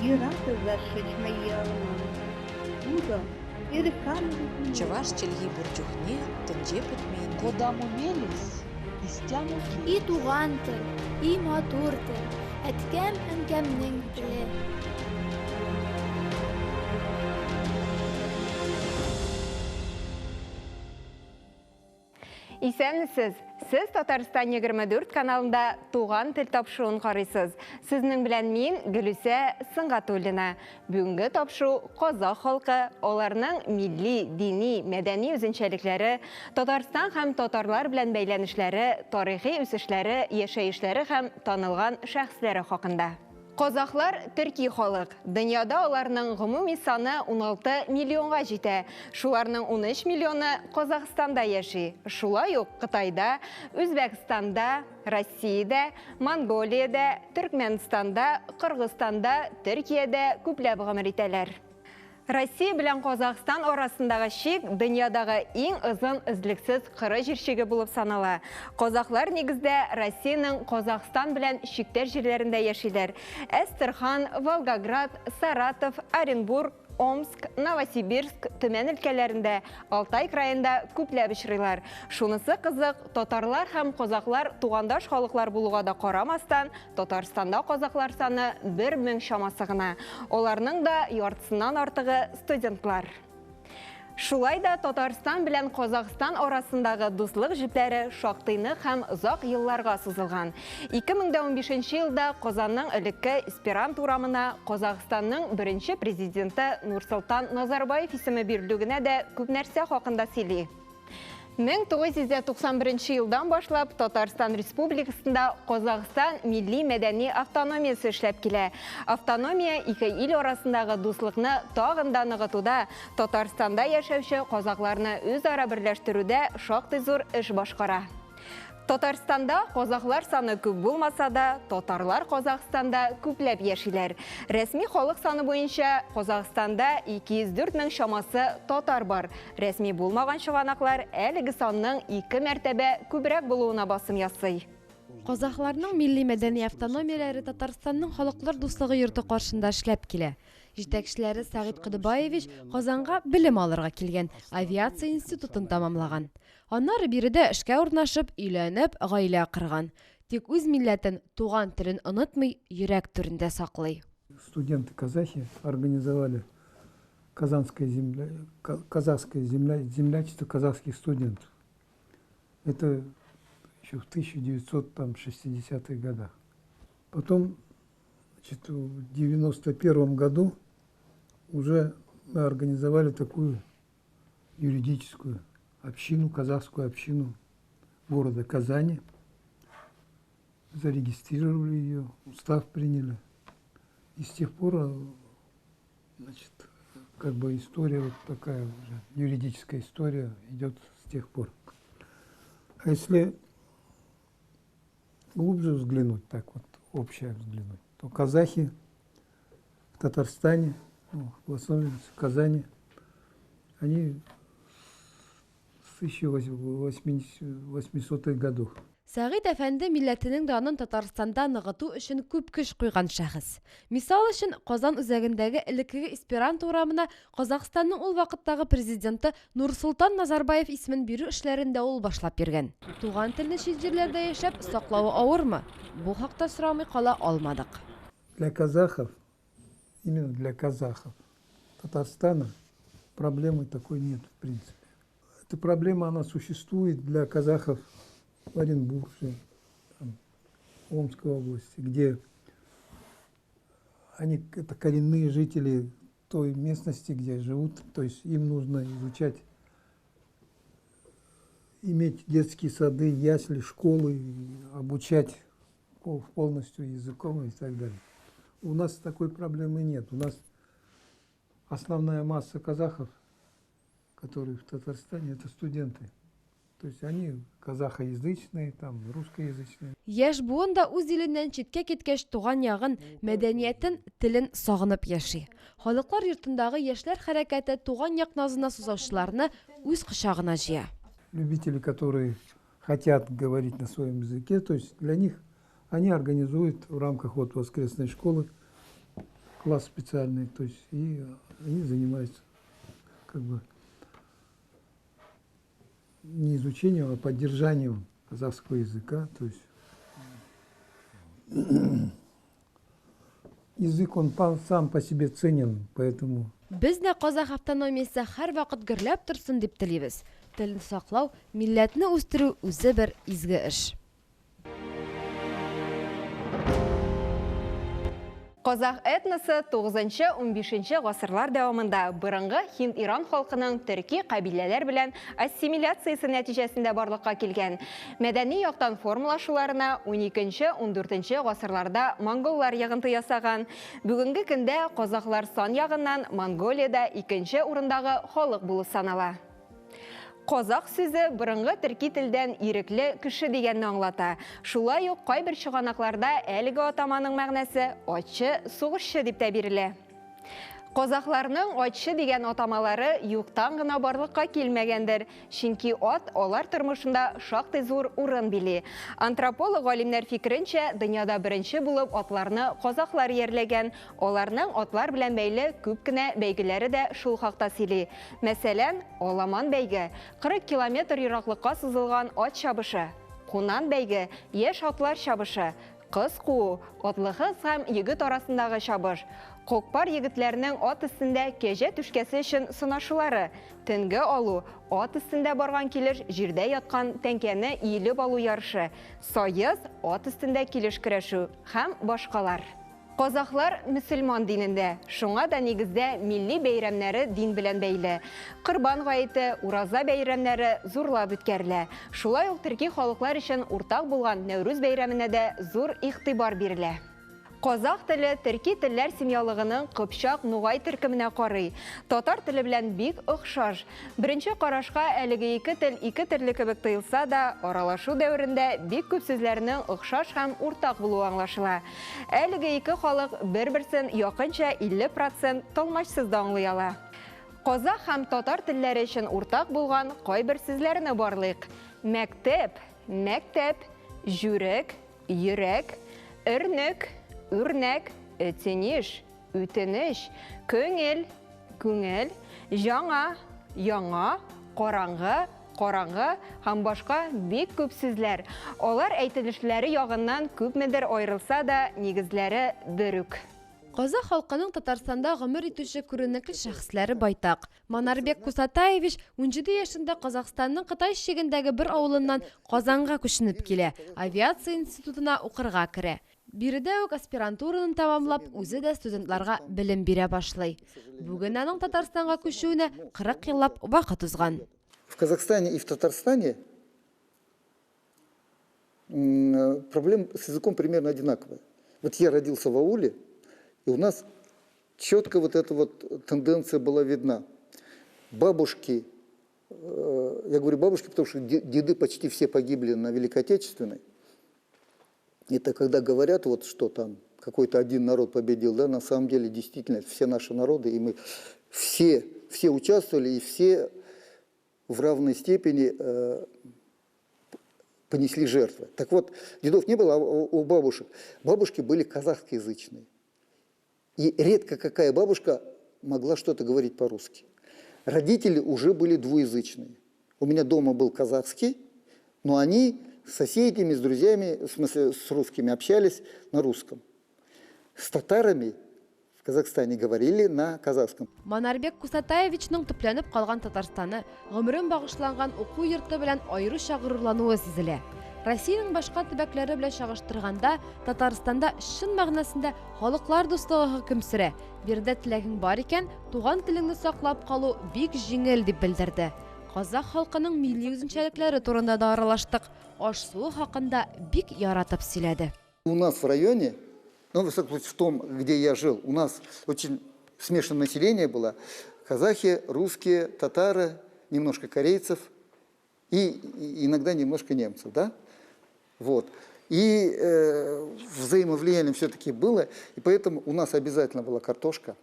И рады зашить мои алманы. Буду и реками. Чаваш челги бурчухне тенже путмейнде. Кодам умелись, истяну И туган тел, и матур тел, әткәм әнкәмнең теле. Исәнмесез, сіз Татарстан 24 каналында туған тел тапшыуын қарайсыз. Сізнің білән мен Гүлүсә Сыңғатуллина. Бүгінгі тапшу Қазақ халқы, оларның милли, дини, мәдәни үзенчәлекләре, Татарстан һәм татарлар белән бәйләнешләре, тарихи үсешләре, яшәешләре һәм танылган шәхесләре хакында. Казахлар төрки халык. Дөньяда аларның гомуми саны 16 миллионга җитә. Шуларның 13 миллионы Казахстанда яши. Шулай ук Кытайда, Үзбәкстанда, Россиядә, Монголиядә, Төркмәнстанда, Кыргызстанда, Төркиядә күпләп гомер итәләр. Россия белән Казахстан арасындагы шик дөньядагы иң озын өзлексез кыры җирчеге булып санала. Казахлар нигездә Россиянең Казахстан белән шиктәр җирләрендә яшиләр. Әстерхан, Волгоград, Саратов, Оренбург, Омск, Новосибирск, Төмән өлкәләрендә, Алтай краенда күпләп очрыйлар. Шунысы кызык, татарлар һәм казахлар тугандаш халыклар булуга да карамастан, Татарстанда казахлар саны 1000 чамасы гына. Аларның да яртысыннан артыгы студентлар. Шулай да Татарстан белән Казахстан арасындагы дуслык җепләре шактыйны һәм озак елларга сузылган. 2015 елда Казанның элекке Эсперант урамына Казахстанның беренче президенты Нурсултан Назарбаев исеме бирелүгенә дә күп нәрсә хакында сөйли. 1991 елдан башлап Татарстан Республикасында Казахстан милли мәдәни автономиясе эшләп килә. Автономия ике ил арасындагы дуслыкны тагын да ныгытуда, Татарстанда яшәүче казакларны үзара берләштерүдә шактый зур эш башкара. Татарстанда казахлар саны күп булмаса да, татарлар Казахстанда күпләп яшиләр. Рәсми халык саны буенча Казахстанда 204 мең чамасы татар бар. Рәсми булмаган чыганаклар әлеге санның 2 мәртәбә күбрәк булуына басым ясый. Казахларның милли мәдәни автономияләре Татарстанның халыклар дуслыгы йорты каршында эшләп килә. Җитәкчеләре Сагит Кыдыбаевич Казанга белем алырга килгән, авиация институтын тамамлаган. Аннары биредә эшкә урнашып, өйләнеп, гаилә корган. Тик үз милләтен, туган телен онытмый, йөрәк түрендә саклый. Студенты-казахи организовали казахское землячество казахских студентов. Это еще в 1960-х годах. Потом, значит, в 1991 году уже мы организовали такую юридическую общину, казахскую общину города Казани. Зарегистрировали ее, устав приняли. И с тех пор, значит, как бы история вот такая уже, юридическая история идет с тех пор. А если глубже взглянуть, так вот, общее взглянуть, то казахи в Татарстане, в основном в Казани, они с 1800-х годов. Сагит әфәнде милләтенең данын Татарстанда ныгыту өчен күп көч куйган шәхес. Мисал өчен, Казан үзәгендәге элеккеге Эсперант урамына Казахстанның ул вакыттагы президенты Нурсултан Назарбаев исемен бирү эшләрендә ул башлап биргән. Туган телне чит җирләрдә яшәп саклауы авырмы? Бу хакта сорамый кала алмадык. Для казахов, именно для казахов Татарстана проблемы такой нет, в принципе. Эта проблема, она существует для казахов в Оренбурге, Омской области, где они, это коренные жители той местности, где живут, то есть им нужно изучать, иметь детские сады, ясли, школы, обучать полностью языком и так далее. У нас такой проблемы нет. У нас основная масса казахов, которые в Татарстане, это студенты. То есть они казахоязычные, там, русскоязычные. Яшь буын да үз иленнән читкә киткәч туган ягын, мәдәниятен, телен сагынып яши. Халыклар йортындагы яшьләр хәрәкәте туган як назына сузаучыларны үз кочагына җыя. Любители, которые хотят говорить на своем языке, то есть для них они организуют в рамках вот воскресной школы класс специальный, то есть и они занимаются как бы не изучением, а поддержанием казахского языка, то есть язык, он сам по себе ценен, поэтому Без дә Казах автономиясе һәр вакыт гөрләп торсын дип телибез. Телне саклау, милләтне үстерү үзе бер изге эш. Казах этносы 9-15 гасырлар дәвамында борынгы Һинд-Иран халкының төрки кабиләләр белән ассимиляциясе нәтиҗәсендә барлыкка килгән. Мәдәни яктан формалашуларына 12-14 гасырларда монголлар йогынты ясаган. Бүгенге көндә казахлар сан ягыннан Монголиядә 2нче урындагы халык булып санала. Казах сүзе борынгы төрки телдән ирекле кеше дигәнне аңлата. Шулай ук кайбер чыганакларда әлеге атаманың мәгънәсе ачы, сугышчы дип тә бирелә. Казахларның ачы дигән атамалары юктан гына барлыкка килмәгәндер, чөнки ат алар тормышында шактый зур урын били. Антрополог галимнәр фикеренчә, дөньяда беренче булып атларны казахлар ерләгән. Аларның атлар белән бәйле күп кенә бәйгеләре дә шул хакта сөйли. Мәсәлән, Аламан бәйге 40 километр ераклыкка сузылган ат чабышы, Кунан бәйге яшь атлар чабышы, кыз куу, атлыгыз һәм егет арасындагы чабыш, Кокпар егетләрнең ат өстендә кәҗә түшкәсе өчен сынашулары, төнге алу, ат өстендә барган килеш җирдә яткан тәңкәне иелеп алу ярышы, саез, ат өстендә килеш көрәшү һәм башкалар. Казахлар мөселман динендә, шуңа да нигездә милли бәйрәмнәре дин белән бәйле. Корбан гаете, ураза бәйрәмнәре зурлап үткәрелә. Шулай ук төрки халыклар өчен уртак булган Нәүрүз бәйрәменә дә зур игътибар бирелә. Казах теле төрки телләр семьялыгының Кыпчак, Нугай төркеменә карый. Татар теле белән бик охшаш. Беренче карашка әлеге ике тел ике төрле кебек тоелса да, аралашу дәверендә бик күп сүзләрнең охшаш һәм уртак булуы аңлашыла. Әлеге ике халык бер-берсен якынча 50% тылмачсыз да аңлый ала. Казах һәм татар телләре өчен уртак булган кайбер сүзләрне барлыйк. Мәктәп, мәктәп, жүрек, йөрәк, өрнек, үрнәк, өтенеш, үтенеш, көңел, күңел, жаңа, яңа, караңгы, караңгы һәм башка бик күп сүзләр. Алар әйтелешләре ягыннан күпмедер аерылса да, нигезләре бер үк. Казах халкының Татарстанда гомер итүче күренекле шәхесләре байтак. Манарбек Кусатаевич 17 яшендә Казахстанның Кытай чигендәге бер авылыннан Казанга күченеп килә. Авиация институтына укырга керә. Биредә үк аспирантураны тамамлап, үзе дә студентларга белем бирә башлый. Бүген аның Татарстанга күчүенә 40 еллап вакыт узган. В Казахстане и в Татарстане проблемы с языком примерно одинаковые. Вот я родился в ауле, и у нас четко вот эта вот тенденция была видна. Бабушки, я говорю бабушки, потому что деды почти все погибли на Великой Отечественной. Это когда говорят, вот, что там какой-то один народ победил, да, на самом деле действительно все наши народы, и мы все участвовали, и все в равной степени понесли жертвы. Так вот, дедов не было, а у бабушек. Бабушки были казахскоязычные. И редко какая бабушка могла что-то говорить по-русски. Родители уже были двуязычные. У меня дома был казахский, но они с соседями, с друзьями, в смысле с русскими, общались на русском. С татарами в Казахстане говорили на казахском. Манарбек Кусатаевичның төпләнеп калган Татарстаны гомерен багышланган уку йорты белән аеруча горурлануы сизелә. Россиянең башка төбәкләре белән чагыштырганда, Татарстанда чын мәгънәсендә халыклар дуслыгы хөкем сөрә. Биредә теләгең бар икән, туган телеңне саклап калу бик җиңел дип белдерде. Казах халкының милли үзенчәлекләре турында да аралаштык. Аш-су хакында бик яратып сөйләде. У нас в районе, ну, в том, где я жил, у нас очень смешанное население было. Казахи, русские, татары, немножко корейцев и иногда немножко немцев, да? Вот. И взаимовлияние все-таки было, и поэтому у нас обязательно была картошка.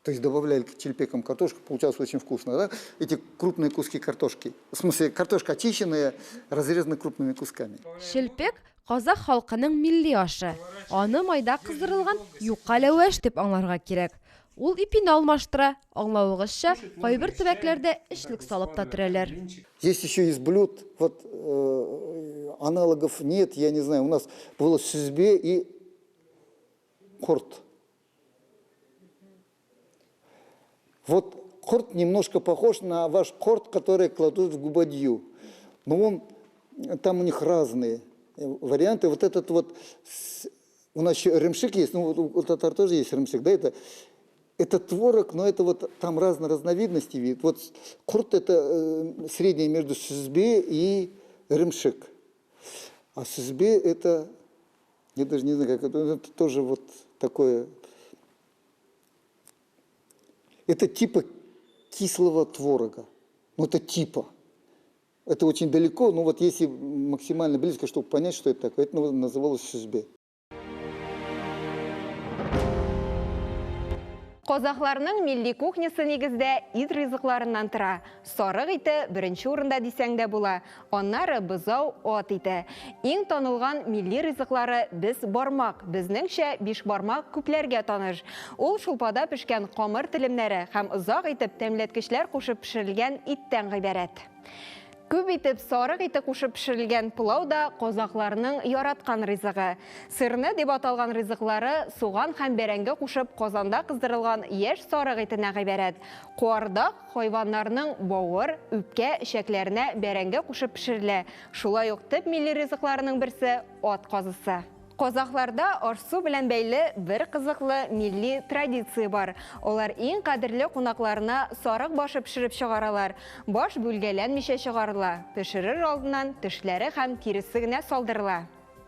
То есть добавляли к чельпекам картошку, получалось очень вкусно, да? Эти крупные куски картошки. В смысле, картошка очищенная, разрезана крупными кусками. Челпек Казах халкының милли ашы. Аны майда кыздырылган юка ләваш дип аңларга кирәк. Ул ипине алмаштыра, аңлавыгызча, кайбер төбәкләрдә эшлек салып та төрәләр. Есть еще из блюд, вот аналогов нет, я не знаю, у нас было сүзбе и корт. Вот корт немножко похож на ваш корт, который кладут в губадью. Но там у них разные варианты. Вот этот вот, у нас еще ремшик есть, ну у татар тоже есть ремшик, да, это творог, но это вот там разные разновидности вид. Вот корт это среднее между сүзбе и ремшик. А сүзбе это, я даже не знаю, как это тоже вот такое. Это типа кислого творога. Ну, это типа. Это очень далеко, но вот если максимально близко, чтобы понять, что это такое, это называлось сүзбе. Казахларның милли кухнясы нигездә ит ризыкларыннан тора. Сарык ите беренче урында дисәң дә була. Аннары бызау, ат ите. Иң танылган милли ризыклары без бармак. Безнеңчә биш бармак күпләргә таныш. Ул шулпада пешкән камыр телемнәре һәм озак итеп тәмләткечләр кушып пешерелгән иттән гыйбарәт. Күп итеп сарык ите кушып пешерелгән пулау да казакларның яраткан ризыгы. Сырны дип аталган ризыклары суган һәм бәрәңге кушып казанда кыздырылган яшь сарык итенә гыйбарәт. Куардак хайваннарның бавыр, үпкә эчәкләренә бәрәңге кушып пешерелә. Шулай ук төп милли ризыкларының берсе ат казысы. Казахларда арсу белән бәйле бер кызыклы милли традиция бар. Олар иң кадерле кунакларына сарык башы пешереп чыгаралар. Баш бүлгәләнмичә чыгарыла. Пешерер алдыннан тешләре һәм тиресе генә салдырыла.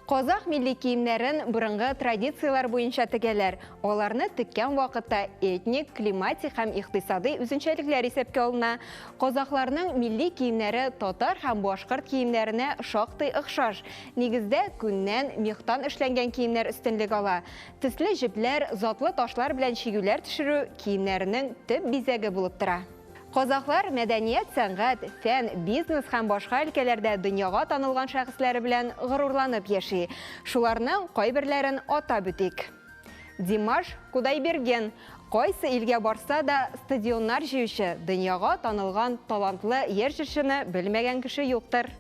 Казах милли киемнәрен борынгы традициялар буенча тегәләр. Аларны теккән вакытта этник, климатик һәм икътисади үзенчәлекләр исәпкә алына. Казахларның милли киемнәре татар һәм башкорт киемнәренә шактый охшаш. Нигездә күннән, мехтан эшләнгән киемнәр өстенлек ала. Төсле җепләр, затлы ташлар белән чигүләр төшерү киемнәренең төп бизәге булып тора. Казахлар мәдәният, сәнгать, фән, бизнес һәм башка өлкәләрдә дөньяга танылган шәхесләре белән горурланып яши. Шуларның кайберләрен атап үтик. Димаш Кудайберген кайсы илгә барса да стадионнар җыючы, дөньяга танылган талантлы яшь җырчыны белмәгән кеше юктыр.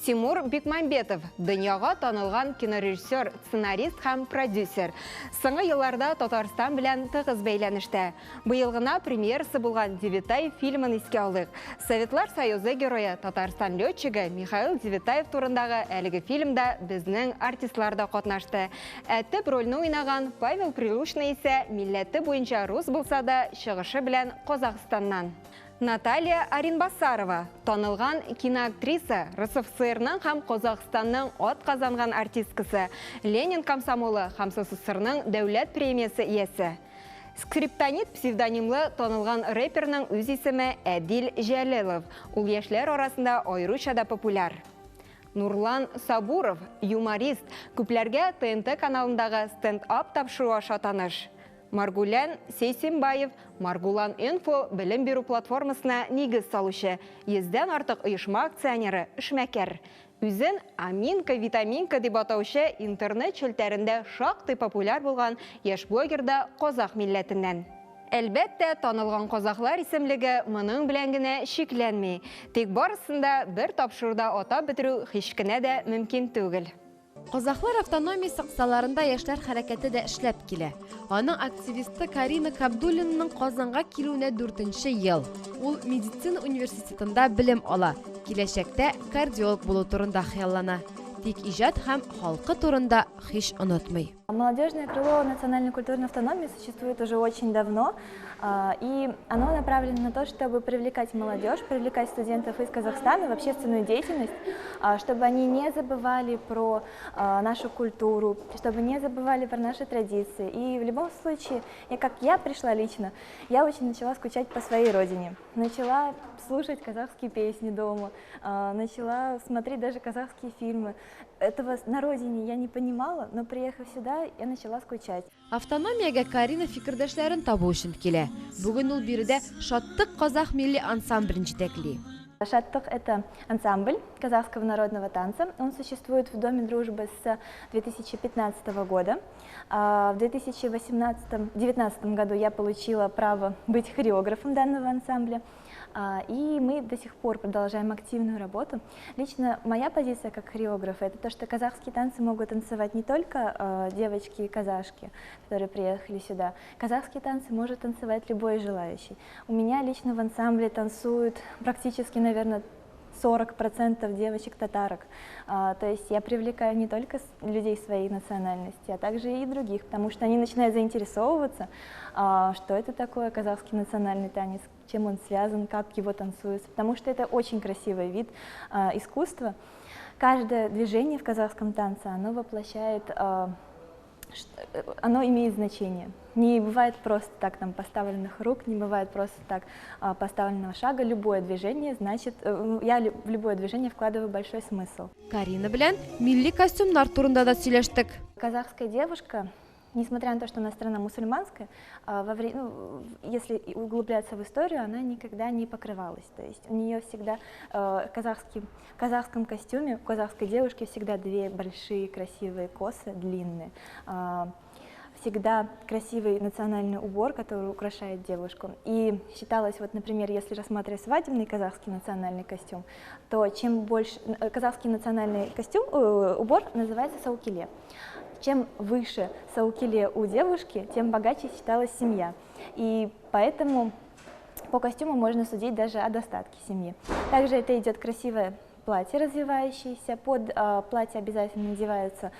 Тимур Бекмамбетов, дөньяга танылган кинорежиссер, сценарист һәм продюсер. Соңгы елларда Татарстан белән тыгыз бәйләнештә. Быел гына премьерасы булган Девятаев фильмын искә алдык. Советлар Союзы герое Татарстан летчигы Михаил Девятаев турындагы әлеге фильмда безнең артистлар да катнашты. Төп рольне уйнаган Павел Прилучный исә милләте буенча рус булса да чыгышы белән Казахстаннан. Наталья Аринбасарова, танылган киноактриса, РСФСРның һәм Казахстанның ат казанган артисткасы, Ленин комсомолы һәм СССРның дәүләт премиясе иясе. Скриптонит псевдонимлы танылган рэперның үз исеме Әдил Жәлелов. Ул яшьләр арасында аеруча да популяр. Нурлан Сабуров, юморист, күпләргә ТНТ каналындагы стенд-ап тапшыру аша таныш. Маргулян Сейсембаев, Маргулан Инфо белем бирү платформасына нигез салучы, 100дән артык оешма акционеры эшмәкәр. Үзен Аминка-витаминка дип атаучы интернет челтәрендә шактый популяр булган яшь блогер да казах милләтеннән. Әлбәттә, танылган казахлар исемлеге моның белән генә шикләнми. Тик барысында бер тапшыруда атап бетерү һич кенә дә мөмкин түгел. Казахлар автономия саксаларында яшьләр хәрәкәте дә эшләп килә. Аның активисты Карина Кабдуллинаның Казанга килүенә 4нче ел. Ул медицина университетында белем ала. Киләчәктә кардиолог булу турында хыяллана. Тик иҗат һәм халкы турында һич онытмый. Молодежное крыло национальной культурной автономии существует уже очень давно, и оно направлено на то, чтобы привлекать молодежь, привлекать студентов из Казахстана в общественную деятельность, чтобы они не забывали про нашу культуру, чтобы не забывали про наши традиции. И в любом случае, как я пришла лично, я очень начала скучать по своей родине. Начала слушать казахские песни дома, начала смотреть даже казахские фильмы. Этого на родине я не понимала, но приехав сюда, я начала скучать. Автономиягә Карина фикердәшләрен табу өчен килә. Бүген ул биредә шаттык казах милли ансамблен җитәкли. Шаттық – это ансамбль казахского народного танца. Он существует в Доме дружбы с 2015 года. В 2019 году я получила право быть хореографом данного ансамбля. И мы до сих пор продолжаем активную работу. Лично моя позиция как хореографа – это то, что казахские танцы могут танцевать не только девочки и казашки, которые приехали сюда. Казахские танцы может танцевать любой желающий. У меня лично в ансамбле танцуют практически, наверное, 40% девочек-татарок. То есть я привлекаю не только людей своей национальности, а также и других, потому что они начинают заинтересовываться, что это такое казахский национальный танец, чем он связан, как его танцуется, потому что это очень красивый вид искусства. Каждое движение в казахском танце, оно воплощает, оно имеет значение. Не бывает просто так там поставленных рук, не бывает просто так поставленного шага. Любое движение, значит, я в любое движение вкладываю большой смысл. Карина белән милли костюмнар турында да сөйләштек. Казахская девушка, несмотря на то, что она страна мусульманская, если углубляться в историю, она никогда не покрывалась. То есть у нее всегда в казахском костюме, у казахской девушки всегда две большие красивые косы, длинные. Всегда красивый национальный убор, который украшает девушку. И считалось, вот, например, если рассматривать свадебный казахский национальный костюм, то чем больше казахский национальный убор называется саукиле. Чем выше саукиле у девушки, тем богаче считалась семья. И поэтому по костюму можно судить даже о достатке семьи. Также это идет красивое платье развивающееся. Под платье обязательно надеваются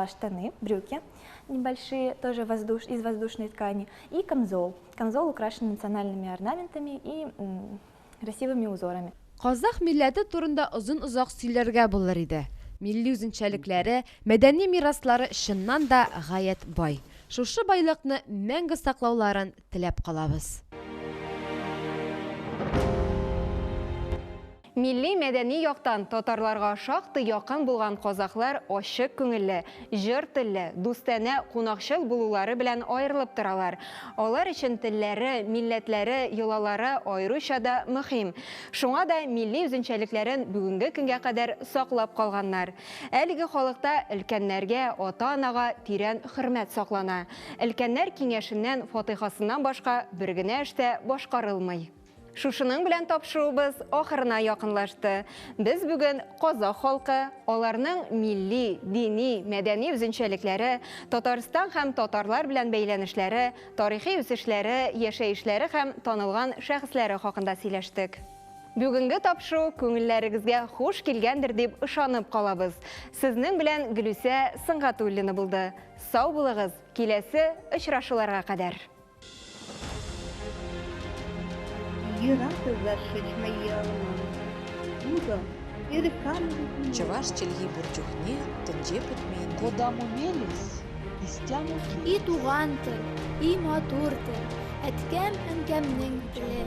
штаны, брюки небольшие, тоже из воздушной ткани, и камзол. Камзол украшен национальными орнаментами и красивыми узорами. Казах милләте турында озын-озак сөйләргә булыр иде. Милли үзенчәлекләре, мәдәни мираслары чыннан да гаять бай. Шушы байлыкны мәңге саклауларын теләп калабыз. Милли мәдәни яктан татарларга шактый якын булган казахлар ачык күңелле, җыр телле, дустана, кунакчыл булулары белән аерылып торалар. Алар өчен телләре, милләтләре, йолалары аеруча да мөһим. Шуңа да милли үзенчәлекләрен бүгенге көнгә кадәр саклап калганнар. Әлеге халыкта өлкәннәргә, ата-анага тирән хөрмәт саклана. Өлкәннәр киңәшеннән, фатихасыннан башка бер генә эштә башкарылмый. Шушының белән тапшыруыбыз ахырына якынлашты. Без бүген казах халкы, аларның милли, дини, мәдәни үзенчәлекләре, Татарстан һәм татарлар белән бәйләнешләре, тарихи үсешләре, яшәешләре һәм танылган шәхесләре хакында сөйләштек. Бүгенге тапшыру күңелләрегезгә хуш килгәндер дип ышанып калабыз. Сезнең белән Гөлүсә Сыңгатуллина булды. Сау булыгыз, киләсе очрашуларга кадәр. Ераты зашить мои алманы. Ну-ка, перекалывай. Чаваш челги бурчухне, тенже путмейнде. Кодам умелись, истямуки. И туган тел, и матур тел, әткәм әнкәмнең теле.